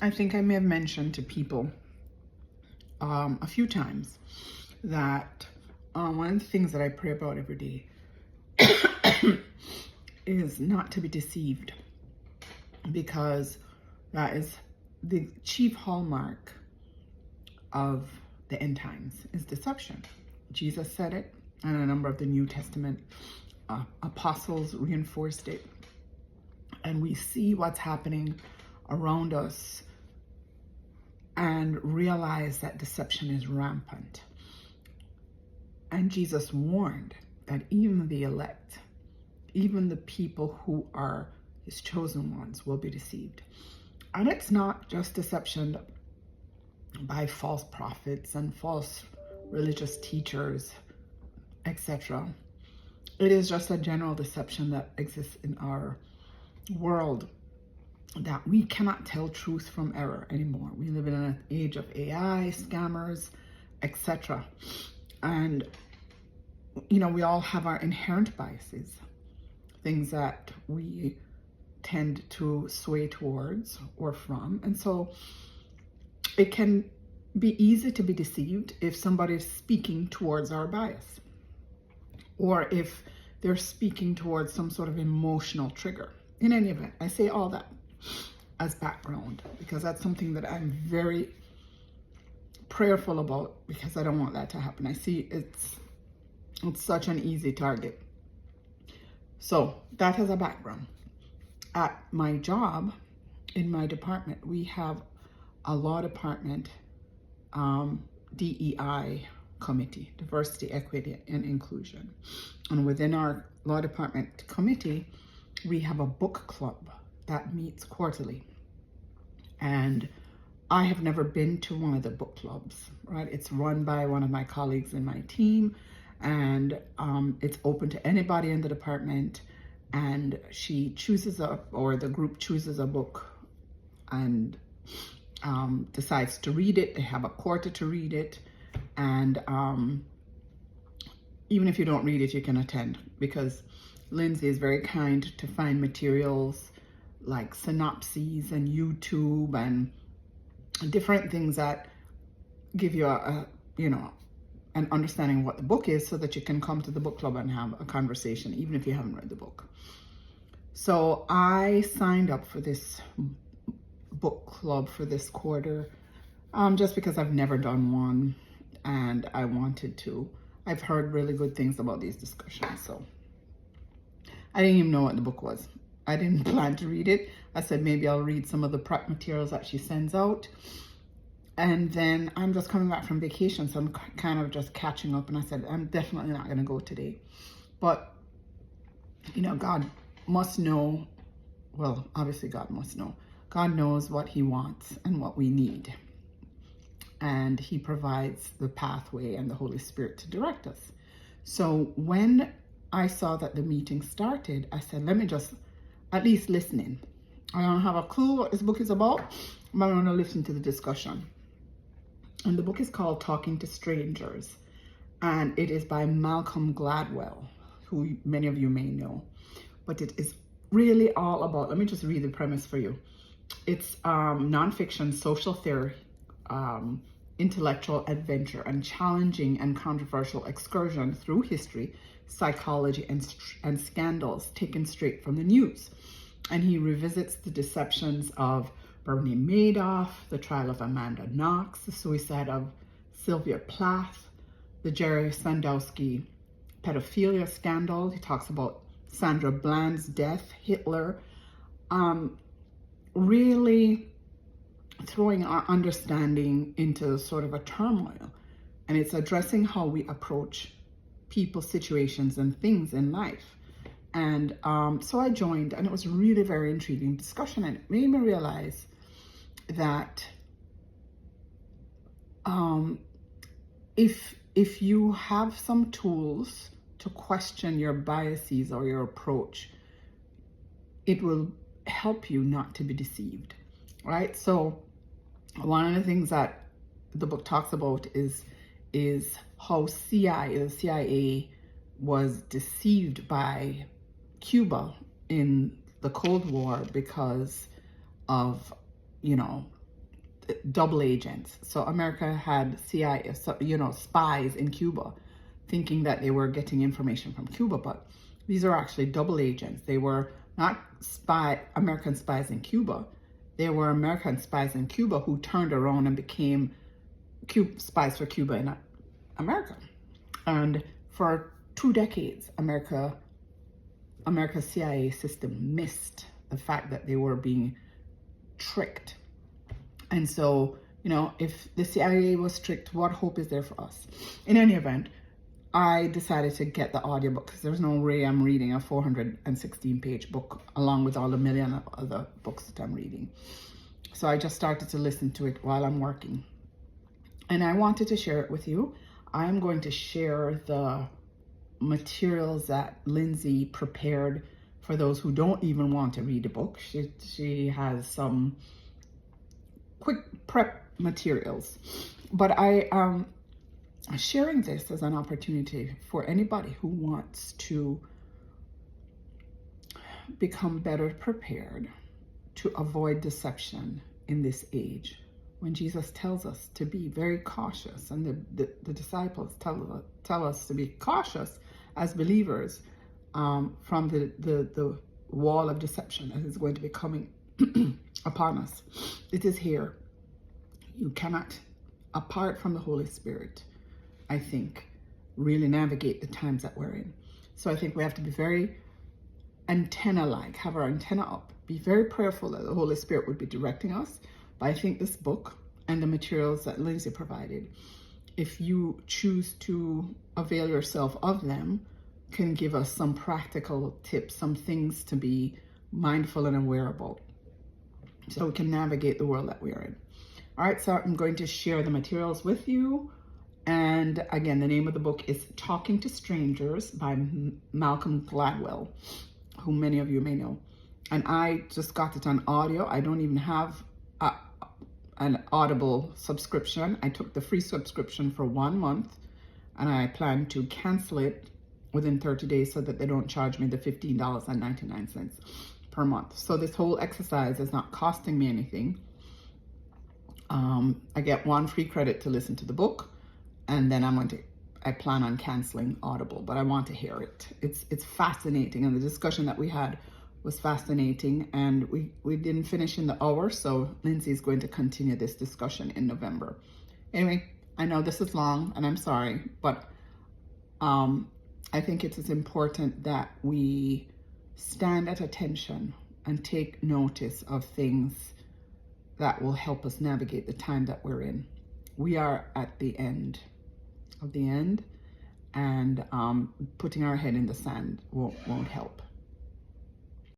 I think I may have mentioned to people a few times that one of the things that I pray about every day is not to be deceived, because that is the chief hallmark of the end times, is deception. Jesus said it, and a number of the New Testament apostles reinforced it. And we see what's happening around us and realize that deception is rampant. And Jesus warned that even the elect, even the people who are his chosen ones, will be deceived. And it's not just deception by false prophets and false religious teachers, etc. It is just a general deception that exists in our world, that we cannot tell truth from error anymore. We live in an age of AI, scammers, etc. And, you know, we all have our inherent biases, things that we tend to sway towards or from. And so it can be easy to be deceived if somebody is speaking towards our bias, or if they're speaking towards some sort of emotional trigger. In any event, I say all that as background because that's something that I'm very prayerful about, because I don't want that to happen. I see it's such an easy target. So that as a background. At my job, in my department, we have a law department DEI committee, diversity, equity, and inclusion. And within our law department committee, we have a book club that meets quarterly. And I have never been to one of the book clubs, right? It's run by one of my colleagues in my team, and it's open to anybody in the department. And she chooses or the group chooses a book and decides to read it. They have a quarter to read it. And even if you don't read it, you can attend, because Lindsay is very kind to find materials like synopses and YouTube and different things that give you an understanding of what the book is, so that you can come to the book club and have a conversation, even if you haven't read the book. So I signed up for this book club for this quarter, just because I've never done one and I wanted to. I've heard really good things about these discussions, so I didn't even know what the book was. I didn't plan to read it. I said maybe I'll read some of the prep materials that she sends out. And then I'm just coming back from vacation, so I'm kind of just catching up. And I said, I'm definitely not going to go today. But, you know, God must know. Well, obviously God must know. God knows what he wants and what we need. And he provides the pathway and the Holy Spirit to direct us. So when I saw that the meeting started, I said, let me just at least listen in. I don't have a clue what this book is about, but I'm going to listen to the discussion. And the book is called Talking to Strangers, and it is by Malcolm Gladwell, who many of you may know. But it is really all about, let me just read the premise for you. It's nonfiction, social theory, intellectual adventure, and challenging and controversial excursion through history, psychology, and scandals taken straight from the news. And he revisits the deceptions of Bernie Madoff, the trial of Amanda Knox, the suicide of Sylvia Plath, the Jerry Sandusky pedophilia scandal. He talks about Sandra Bland's death, Hitler, really throwing our understanding into sort of a turmoil. And it's addressing how we approach people, situations, and things in life. And so I joined, and it was really very intriguing discussion, and it made me realize that if you have some tools to question your biases or your approach, it will help you not to be deceived, right? So one of the things that the book talks about is how the CIA was deceived by Cuba in the Cold War because of, double agents. So America had CIA, spies in Cuba, thinking that they were getting information from Cuba, but these are actually double agents. They were not American spies in Cuba. They were American spies in Cuba who turned around and became spies for Cuba in America. And for 2 decades, America's CIA system missed the fact that they were being tricked. And so, if the CIA was tricked, what hope is there for us? In any event, I decided to get the audiobook because there's no way I'm reading a 416-page book along with all the million other books that I'm reading. So I just started to listen to it while I'm working. And I wanted to share it with you. I'm going to share the materials that Lindsay prepared for those who don't even want to read the book. She has some quick prep materials. But I am sharing this as an opportunity for anybody who wants to become better prepared to avoid deception in this age. When Jesus tells us to be very cautious, and the disciples tell us to be cautious as believers from the wall of deception that is going to be coming upon us. It is here. You cannot, apart from the Holy Spirit, I think, really navigate the times that we're in. So I think we have to be very antenna-like, have our antenna up, be very prayerful that the Holy Spirit would be directing us. But I think this book and the materials that Lindsay provided, if you choose to avail yourself of them, can give us some practical tips, some things to be mindful and aware about, so we can navigate the world that we are in. All right, so I'm going to share the materials with you. And again, the name of the book is Talking to Strangers by Malcolm Gladwell, who many of you may know. And I just got it on audio. I don't even have an Audible subscription. I took the free subscription for 1 month, and I plan to cancel it within 30 days so that they don't charge me the $15.99 per month. So this whole exercise is not costing me anything. I get 1 free credit to listen to the book, and then I plan on canceling Audible, but I want to hear it. It's fascinating, and the discussion that we had was fascinating, and we didn't finish in the hour, so Lindsay is going to continue this discussion in November. Anyway, I know this is long, and I'm sorry, but I think it is important that we stand at attention and take notice of things that will help us navigate the time that we're in. We are at the end of the end, and putting our head in the sand won't help.